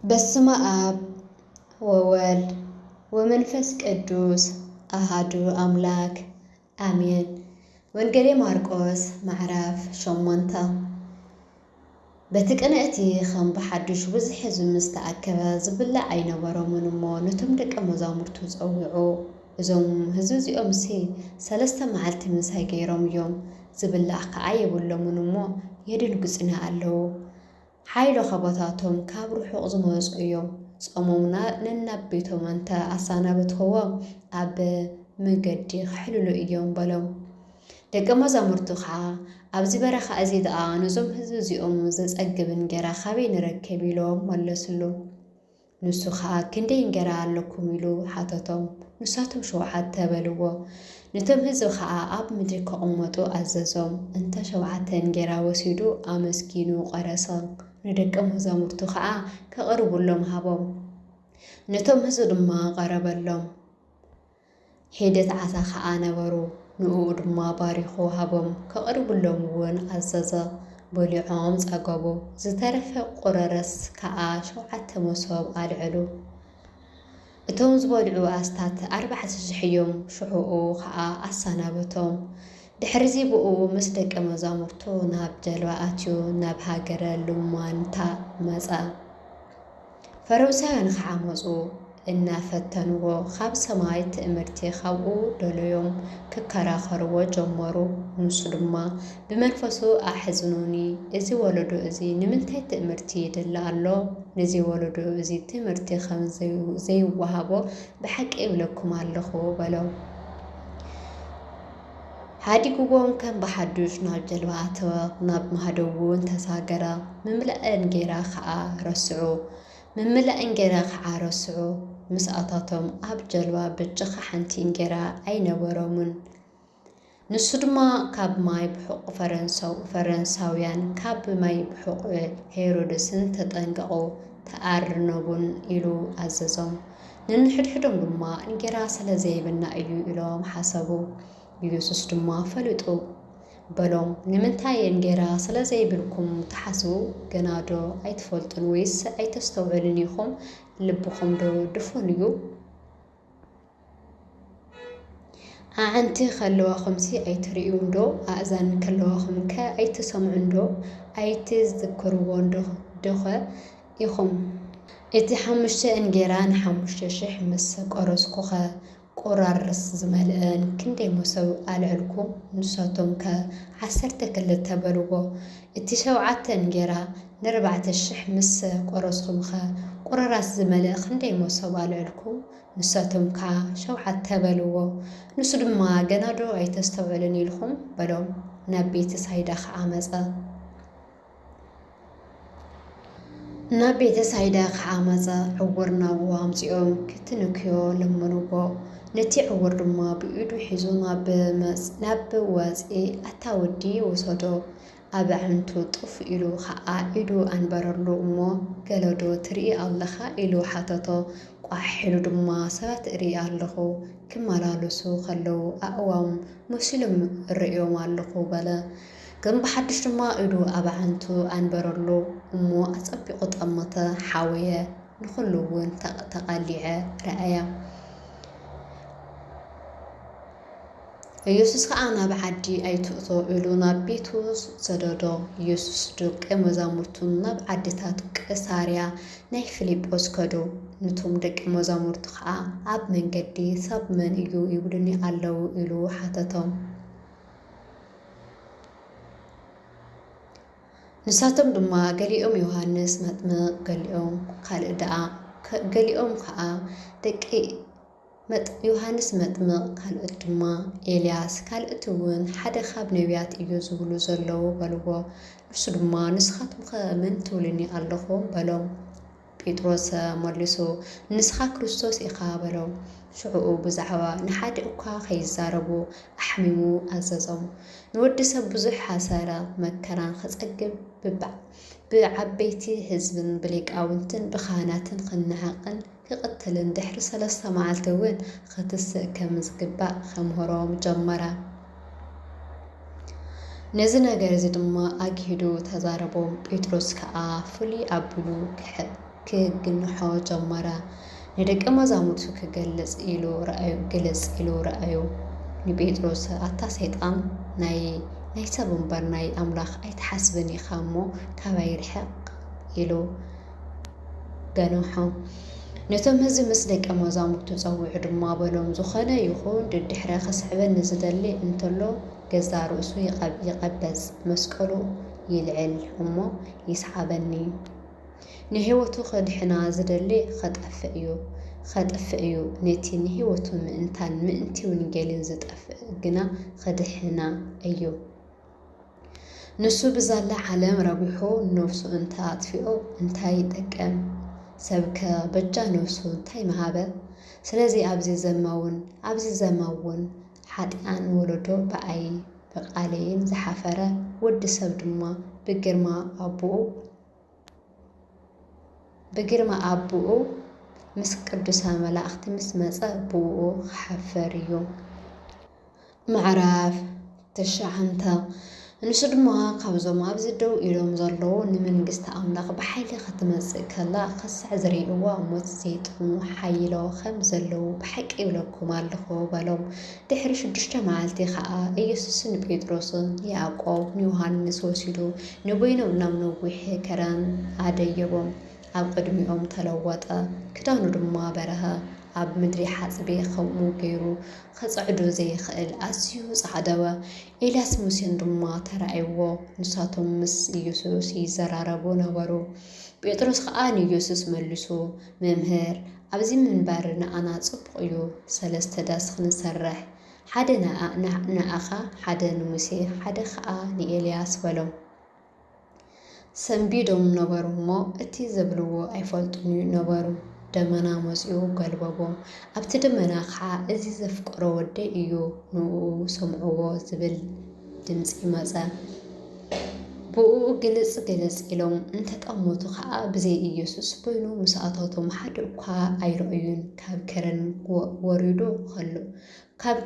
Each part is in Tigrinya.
በስመ አብ ወወልድ ወመንፈስ ቅዱስ አሃዱ አምላክ አሜን። ወንጌል ማርቆስ ምዕራፍ 8 በትቅንእቲ ከም በሓድሽ ብዙሕ ህዝቢ ምስ ተኣከበ ዝብላዕ ኣይነበሮምን እሞ ነቶም ደቀ መዛሙርቱ ፀዊዑ እዞም ህዝቢ እዚኦም ሰለስተ መዓልቲ ምሳይ ገይሮም እዮም ዝብላዕ ከዓ የብሎምን እሞ የድንግፅና ኣለዉ። ሓይሎ ኸቦታቶም ካብ ርሑቕ ዝመፁ እዮም። ጾሞምና ነናቤቶም እንተ ኣሳናበትኽዎም ኣብ መንገዲ ክሕልሉ እዮም በሎም። ደቀ መዛሙርቱ ከዓ ኣብዚ በረኻ እዚ ደኣ ነዞም ህዝቢ እዚኦም ዘጸግብ እንጀራ ካበይ ንረክብ ኢሎም መለሱሉ። ንሱ ከዓ ክንደይ እንጀራ ኣለኩም ኢሉ ሓተቶም። ንሳቶም 7 በልዎ። ነቶም ህዝቢ ከዓ ኣብ ምድሪ ከቕመጡ ኣዘዞም። እንተ 7 እንጀራ ወሲዱ ኣመስጊኑ ቆረሰ። ንደቀ መዛሙርቱ ከዓ ከቕርቡሎም ሃቦም። ነቶም ህዝቢ ድማ ቀረበሎም። ሄደት ዓሳ ከዓ ነበሩ። ንኡ ድማ ባሪኹ ሃቦም ከቕርቡሎም እውን ኣዘዘ። በሊዖም ጸገቡ። ዝተረፈ ቁረረስ ከዓ 7 መሶብ ኣልዕሉ። እቶም ዝበልዑ ኣስታት 4,000 እዮም። ሽዑኡ ከዓ ኣሳናበቶም። ድሕሪዚ ብኡ ምስ ደቀ መዛሙርቱ ናብ ጀልባ ኣትዩ ናብ ሃገረ ሉማንታ መጻ። ፈሪሳውያን ከዓ መፁ እናፈተንዎ ካብ ሰማይ ትእምርቲ ካብኡ ደልዮም ክከራኸርዎ ጀመሩ። ንሱ ድማ ብመንፈሱ ኣሕዝኑኒ እዚ ወለዶ እዚ ንምንታይ ትእምርቲ ይድላ ኣሎ? ነዚ ወለዶ እዚ ትምህርቲ ከም ዘይወሃቦ ብሓቂ ይብለኩም ኣለኹ በሎም። ሓዲግዎም ከም በሓዱሽ ናብ ጀልባ ኣተወ። ናብ ማህደው እውን ተሳገረ። ምምላእ እንጀራ ከዓ ረስዑ። ምስኣታቶም ኣብ ጀልባ ብጭኻ ሓንቲ እንጀራ ኣይነበሮምን። ንሱ ድማ ካብ ማይ ብሑቕ ፈረንሳውያን ካብ ማይ ብሑቕ ሄሮድስን ተጠንቀቑ ተኣርነቡን ኢሉ ኣዘዞም። ንንሕድሕዶም ድማ እንጀራ ስለ ዘይብና እዩ ኢሎም ሓሰቡ። ኢየሱስ ድማ ፈሊጡ በሎም፣ ንምንታይ እንጀራ ስለ ዘይብልኩም ተሓስቡ? ገና ዶ ኣይትፈልጡን ወይስ ኣይተስተውዕሉን ኢኹም? ልብኹም ዶ ድፉን እዩ? ኣዕንቲ ከለዋኹምሲ ኣይትርእዩን ዶ? ኣእዛን ከለዋኹም ከ ኣይትሰምዑን ዶ? ኣይትዝክርዎ ዶኸ ኢኹም? እቲ 5 እንጀራ ን5,000 ምስ ቆረስኩኸ ቁራርስ ዝመልአን ክንደይ መሶብ ኣልዕልኩም? ንሳቶም ከ 12 በልዎ። እቲ 7 እንጀራ ን4,000 ምስ ቆረስኩምኸ ቁራራስ ዝመልአ ክንደይ መሶብ ኣልዕልኩም? ንሳቶም ከ 7 በልዎ። ንሱ ድማ ገና ዶ ኣይተስተውዕልን ኢልኹም በሎም። ናብ ቤተ ሳይዳ ከዓ መጸ። ናብ ቤተ ሳይዳ ከዓ መጸ። ዕውር ናብኡ ኣምፂኦም ክትንክዮ ለመኑዎ። ነቲ ዕውር ድማ ብኢዱ ሒዙ ናብ ወፂ ኣታወዲ ወሰዶ። ኣብ ኣዕንቱ ጥፍ ኢሉ ከዓ ኢዱ ኣንበረሉ እሞ ገለዶ ትርኢ ኣለኻ ኢሉ ሓተቶ። ቋሕ ኢሉ ድማ ሰባት እርኢ ኣለኹ ክመላለሱ ከለዉ ኣእዋም መሲሎም እርእዮም ኣለኹ በለ። ከም በሓድሽ ድማ ኢዱ ኣብ ኣዕንቱ ኣንበረሉ እሞ ኣጸቢቑ ጠመተ ሓወየ። ንኹሉ እውን ተቐሊዐ ረአያ። ኢየሱስ ከዓ ናብ ዓዲ ኣይትእቶ ኢሉ ናብ ቤቱ ሰደዶ። ኢየሱስ ደቀ መዛሙርቱ ናብ ዓድታት ቂሳርያ ናይ ፊልጶስ ከዱ። ነቶም ደቀ መዛሙርቱ ከዓ ኣብ መንገዲ ሰብ መን እዩ ይብሉኒ ኣለዉ ኢሉ ሓተቶም። ንሳቶም ድማ ገሊኦም ዮሃንስ መጥምቕ፣ ገሊኦም ከዓ ደቂ ዮሃንስ መጥምቕ፣ ካልኦት ድማ ኤልያስ፣ ካልኦት እውን ሓደ ካብ ነቢያት እዩ ዝብሉ ዘለዉ በልዎ። ንሱ ድማ ንስኻትኩም ከ መን ትብሉኒ ኣለኹም በሎም። ጴጥሮስ መሊሱ ንስኻ ክርስቶስ ኢኻ በሎም። ሽዑኡ ብዛዕባ ንሓደ እኳ ከይዛረቡ ኣሕሚሙ ኣዘዞም። ንወዲ ሰብ ብዙሕ ሓሰረ መከራን ክጸግብ ብዓበይቲ ህዝብን ብሊቃውንትን ብካህናትን ክነዓቕን ክቕትልን ድሕሪ 3 መዓልቲ እውን ክትስእ ከም ዝግባእ ከምሆሮም ጀመራ። ነዚ ነገር እዚ ድማ ኣግሂዱ ተዛረቦም። ጴጥሮስ ከዓ ፍሉይ ኣቢሉ ክግንሖ ጀመረ ንደቀ መዛሙርቱ ክገልጽ ኢሉ ረአዩ ንጴጥሮስ ኣታ ሰይጣን ናይ ሰብ እምበር ናይ ኣምላኽ ኣይትሓስብን ኢኻ እሞ ካባይ ርሕቕ ኢሉ ገንሖ ነቶም ህዝቢ ምስ ደቀ መዛሙርቱ ፀዊዑ ድማ በሎም ዝኾነ ይኹን ድድሕረ ክስዕበኒ ዝደሊ እንተሎ ገዛ ርእሱ ይቐበዝ መስቀሉ ይልዕል እሞ ይስሓበኒ ንህይወቱ ከድሕና ዝደሊ ከጠፍእ እዩ ነቲ ንህይወቱ ምእንቲ ወንጌልን ዝጠፍእ ግና ከድሕና እዩ ንሱ ብዛላ ዓለም ረቢሑ ነፍሱ እንታጥፊኦ እንታይ ይጠቀም ሰብከ በጃ ነፍሱ እንታይ መሃበ ስለዚ ኣብዚ ዘማውን ሓጢኣን ወለዶ በኣይ በቃለይን ዝሓፈረ ወዲ ሰብ ድማ ብግርማ ኣቡኡ ምስ ቅዱሳን መላእኽቲ ምስ መፀ ብኡ ክሓፈር እዩ ምዕራፍ 9 ንሱ ድማ ካብዞም ኣብዚ ደው ኢሎም ዘለዉ ንመንግስቲ ኣምላኽ ብሓይሊ ክትመጽእ ከላ ክሳዕ ዝርእይዋ ሞት ዘይጥሙ ሓይሎ ከም ዘለዉ ብሓቂ ይብለኩም ኣለኹ በሎም ድሕሪ 6 መዓልቲ ከዓ ኢየሱስን ጴጥሮስን ያዕቆብ ንዮሃንስ ወሲዱ ንበይኖም ናብ ነዊሕ ከረን ኣደየቦም ኣብ ቅድሚኦም ተለወጠ ክዳኑ ድማ በረኸ ኣብ ምድሪ ሓጽቤ ከምኡ ገይሩ ከጽዕዱ ዘይኽእል ኣዝዩ ጻዕደወ ኤልያስ ሙሴን ድማ ተራእይዎ ንሳቶም ምስ ኢየሱስ ይዘራረቡ ነበሩ ጴጥሮስ ከዓ ንኢየሱስ መልሱ መምህር ኣብዚ ምንባር ንኣና ጽቡቕ እዩ 3 ዳስ ክንሰርሕ ሓደ ንኣኻ ሓደ ንሙሴ ሓደ ከዓ ንኤልያስ በሎም ሰንቢዶም ነበሩ እሞ እቲ ዘብልዎ ኣይፈልጡን ነበሩ ደመና መጺኡ ገልበቦም ኣብቲ ደመና ከዓ እዚ ዘፍቅሮ ወደይ እዩ ንኡ ሰምዕዎ ዝብል ድምፂ መጸ ብኡ ግልጽ ኢሎም እንተጠመቱ ከዓ ብዘይ ኢየሱስ ኮይኑ ምስኣታቶም ሓደ እኳ ኣይረአዩን ካብ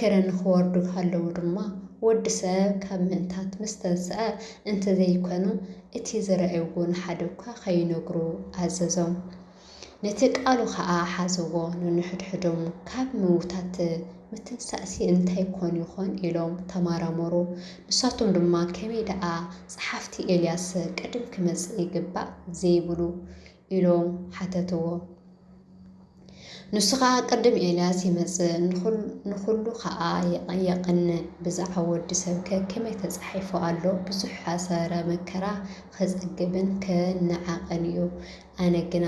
ከረን ክወርዱ ከለዉ ድማ ወዲ ሰብ ካብ ምእንታት ምስ ተንስአ እንተዘይኮኑ እቲ ዝረአይዎን ሓደ እኳ ከይነግሩ ኣዘዞም ነቲ ቃሉ ከዓ ሓዝዎ ንንሕድሕዶም ካብ ምውታት ምትንሳእሲ እንታይ ኮን ይኾን ኢሎም ተማራመሩ ንሳቶም ድማ ከመይ ደኣ ጸሓፍቲ ኤልያስ ቅድም ክመጽእ ይግባእ ዘይብሉ ኢሎም ሓተትዎ ንሱ ከዓ ቅድም ኤልያስ ይመጽእ ንኹሉ ከዓ የቕንዕ ብዛዕባ ወዲ ሰብ ከመይ ተጻሒፉ ኣሎ ብዙሕ ሓሰረ መከራ ከጸግብን ከነዓቐን እዩ ኣነ ግና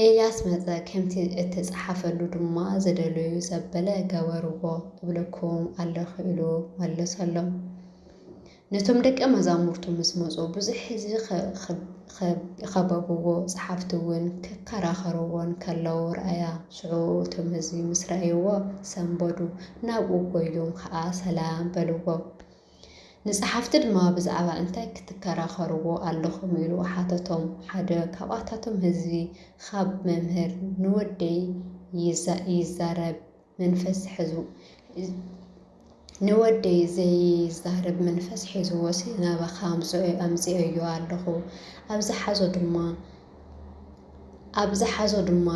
ኤልያስ መጸ ከምቲ እተጻሓፈሉ ድማ ዘደለዩ ዘበለ ገበርዎ እብለኩም ኣለኹ ኢሉ መለሰሎም ነቶም ደቀ መዛሙርቱ ምስ መጹ ብዙሕ ህዝቢ ከበብዎ ጸሓፍቲ እውን ከከራኸርዎን ከለዉ ረኣያ ሽዑ እቶም ህዝቢ ምስ ረኣይዎ ሰንበዱ ናብኡ ጎዮም ከዓ ሰላም በልዎ ንጸሓፍቲ ድማ ብዛዕባ እንታይ ክትከራኸርዎ ኣለኹም ኢሉ ሓተቶም ሓደ ካብኣታቶም ህዝቢ ካብ መምህር ንወደይ ይዛረብ መንፈስ ሒዝዎሲ ናባኻ ኣምጽእዮ ኣለኹ ኣብዝሓዞ ድማ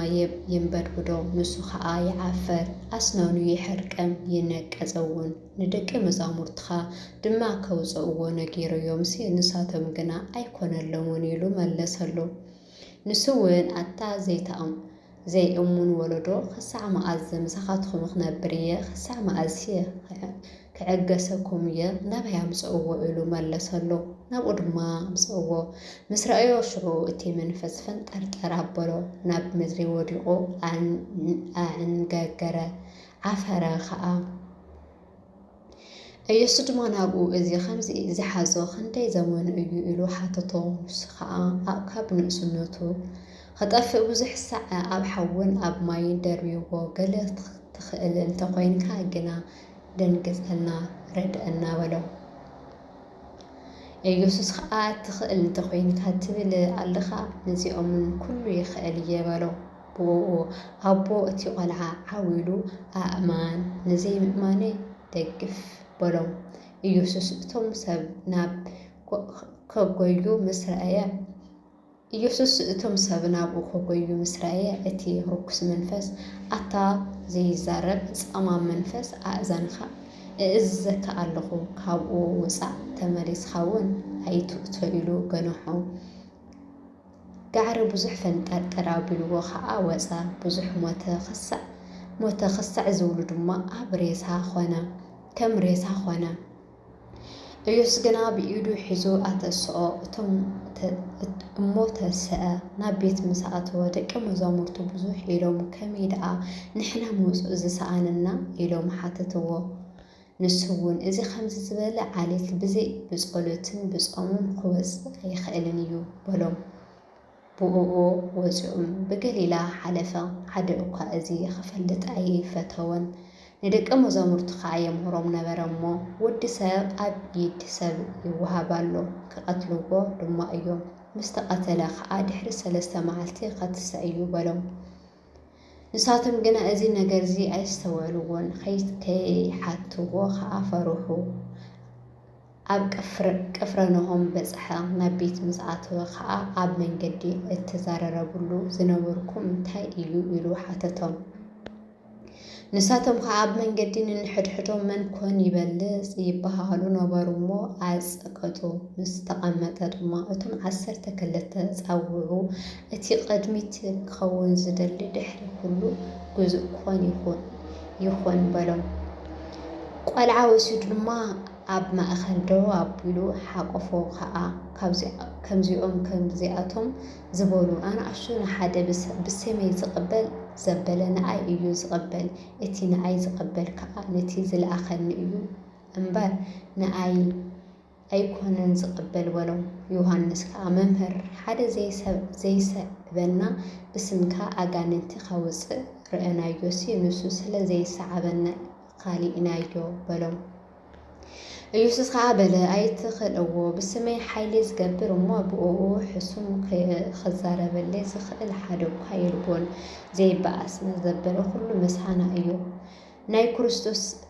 የንበድብዶ ንሱ ከዓ ይዓፈር ኣስናኑ ይሕርቀም ይነቀጸውን ንደቀ መዛሙርትኻ ድማ ከውፅእዎ ነጊሮዮምሲ ንሳቶም ግና ኣይኮነሎምን ኢሉ መለሰሉ ንሱ እውን ኣታ ዘይእሙን ወለዶ ክሳዕ መዓዝ ምሳኻትኩም ክነብር እየ ክሳዕ መዓዝ ክዕገሰኩም እየ ናበይ ኣምጽእዎ ኢሉ መለሰሉ ናብኡ ድማ ኣምጽእዎ ምስ ረአዮ ሽዑ እቲ መንፈስ ፈንጠርጠር ኣበሎ ናብ ምድሪ ወዲቑ ኣዕንገገረ ዓፈረ ከዓ ኢየሱስ ድማ ናብኡ እዚ ከምዚ ዝሓዞ ክንደይ ዘመኑ እዩ ኢሉ ሓተቶ ንሱ ከዓ ካብ ንእስነቱ ከጠፍእ ብዙሕ ሰዓት ኣብ ሓውን ኣብ ማይን ደርቢዎ ገለ ትኽእል እንተኮይንካ ግና ደንግጸልና ረድአና በለው ኢየሱስ ከዓ ትኽእል እንተኮይንካ ትብል ኣለኻ ነዚኦምን ኩሉ ይኽእል እየ በለው ብኡ ኣቦ እቲ ቆልዓ ዓዊሉ ኣእማን ነዘይ ምእማነ ደግፍ በሎም ኢየሱስ እቶም ሰብ ናብ ከጎዩ ምስ ረአየ ኢየሱስ እቶም ሰብ ናብኡ ከጎዩ ምስ ረአየ እቲ ርኩስ መንፈስ ኣታ ዘይዛረብ ጸማም መንፈስ ኣእዛንኻ እእዘካ ኣለኹ ካብኡ ውፃእ ተመሊስኻ እውን ኣይትእቶ ኢሉ ገንሖ። ጋዕሪ ብዙሕ ፈንጠርጠር ኣቢልዎ ከዓ ወፃ። ብዙሕ ሞተ ክሳዕ ዝብሉ ድማ ኣብ ሬሳ ኾነ ከም ሬሳ ኾነ። ኢየሱስ ግና ብኢዱ ሒዙ ኣተስኦ እሞ ተስአ። ናብ ቤት ምስ ኣተወ ደቀ መዛሙርቱ ብዙሕ ኢሎም ከመይ ደኣ ንሕና ምውፁእ ዝሰኣነና ኢሎም ሓተትዎ። ንሱ እውን እዚ ከምዚ ዝበለ ዓሌት ብዘይ ብጸሎትን ብጾሙን ክወፅእ ኣይኽእልን እዩ በሎም። ብኡኡ ወፂኦም ብገሊላ ሓለፈ። ሓደ እኳ እዚ ክፈልጥ ኣይፈተወን። ንደቀ መዛሙርቱ ከዓ የምህሮም ነበረ እሞ ወዲ ሰብ ኣብ ኢድ ሰብ ይወሃብ ኣሎ፣ ክቐትልዎ ድማ እዮም። ምስ ተቐተለ ከዓ ድሕሪ 3 መዓልቲ ከትስዕ እዩ በሎም። ንሳቶም ግና እዚ ነገር እዚ ኣይስተውዕልዎን። ከይሓትዎ ከዓ ፈርሑ። ኣብ ቅፍርናሆም በጽሐ። ናብ ቤት ምስ ኣተወ ከዓ ኣብ መንገዲ እተዛረረብሉ ዝነበርኩም እንታይ እዩ ኢሉ ሓተቶም። ንሳቶም ከዓ ኣብ መንገዲ ንንሕድሕዶም መን ኮን ይበልጽ ይበሃሉ ነበሩ እሞ ኣጸቀጡ። ምስ ተቐመጠ ድማ እቶም 12 ጸውዑ እቲ ቅድሚት ክኸውን ዝደሊ ድሕሪ ኩሉ ግዙእ ኮን ይኹን በሎም። ቆልዓ ወሲዱ ድማ ኣብ ማእኸል ደው ኣቢሉ ሓቆፎ። ከዓ ከምዚኣቶም ዝበሉ ኣናእሽቱ ንሓደ ብሰመይ ዝቕበል ዘበለ ንኣይ እዩ ዝቕበል። እቲ ንኣይ ዝቕበል ከዓ ነቲ ዝለኣኸኒ እዩ እምበር ንኣይ ኣይኮነን ዝቕበል በሎም። ዮሃንስ ከዓ መምህር ሓደ ዘይሰዕበና ብስምካ ኣጋንንቲ ከውፅእ ርአናዮሲ ንሱ ስለ ዘይሰዓበና ካሊእናዮ በሎም። ኢየሱስ ከዓ በለ ኣይትኽእልዎ ብስመይ ሓይሊ ዝገብር እሞ ብኡኡ ሕሱም ክዛረበለይ ዝኽእል ሓደ እኳ የልቦን። ዘይበኣስነ ዘበለ ኩሉ መሳና እዩ። ናይ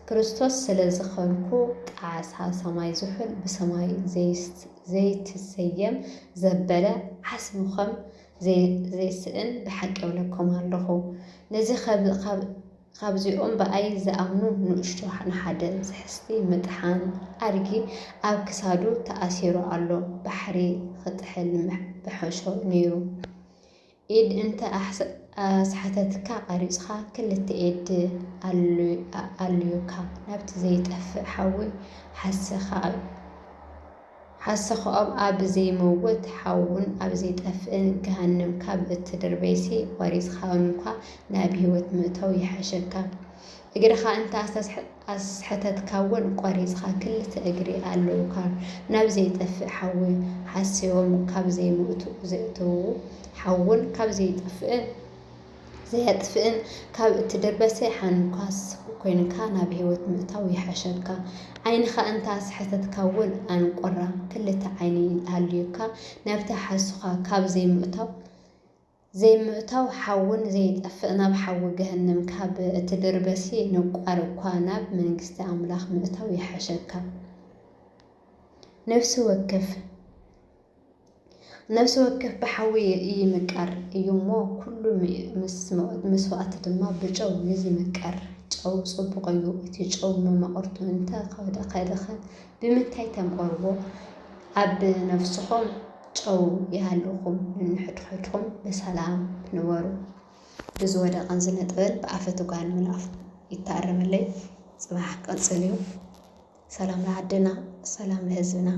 ክርስቶስ ስለ ዝኾንኩ ቃዓሳ ሰማይ ዝሑል ብሰማይ ዘይትሰየም ዘበለ ዓስምኸም ዘይስእን ብሓቂ እብለኩም ኣለኹ። ነዚ ካብዚኦም ብኣይ ዝኣምኑ ንእሽቶ ንሓደ ዝሕስቲ ምጥሓን ኣድጊ ኣብ ክሳዱ ተኣሲሩ ኣሎ። ባሕሪ ክጥሕል ብሐሾ ነይሩ። ኢድ እንተ ኣስሓተትካ ቀሪፅኻ ክልተ ኢድ ኣልዩካ ናብቲ ዘይጠፍእ ሓዊ ሓሰኸኦም ኣብ ዘይመውት ሓውን ኣብ ዘይጠፍእን ገሃነም ካብ እትድርበይሲ ቆሪፅኻ እንኳ ናብ ህይወት ምእተው ይሓሸካ። እግርኻ እንተ ኣስሕተትካ እውን ቆሪፅኻ ክልተ እግሪ ኣለውካ ናብ ዘይጠፍእ ሓዊ ሓሲቦም ካብ ዘእተዉ ሓውን ካብ ዘየጥፍእን ካብ እትድርበሰ ሓንኳስ ኮይንካ ናብ ህይወት ምእታው ይሓሸካ። ዓይንኻ እንተ ኣስሕተትካ እውን ኣንቆራ ክልተ ዓይኒ ኣልዩካ ናብቲ ሓሱኻ ካብ ዘይምእታው ሓውን ዘይጠፍእ ናብ ሓዊ ገሃነም ካብ እትድርበሲ ነቋር እኳ ናብ መንግስቲ ኣምላኽ ምእታው ይሓሸካ። ነፍሲ ወከፍ ብሓዊ ይምቀር እዩ እሞ ኩሉ መስዋእቲ ድማ ብጨው ይዝምቀር። ጨው ጽቡቕ እዩ። እቲ ጨው መማቕርቱ እንተ ከደኸ ብምንታይ ተምቀርዎ? ኣብ ነፍስኹም ጨው ይሃልኹም ንንሕድሕድኩም ብሰላም ንበሩ። ብዝወደቐን ዝነጥበን ብኣፈት ጓን ምልኣፍ ይተኣረመለይ። ጽባሕ ቀጽል እዩ። ሰላም ለዓድና፣ ሰላም ለህዝብና።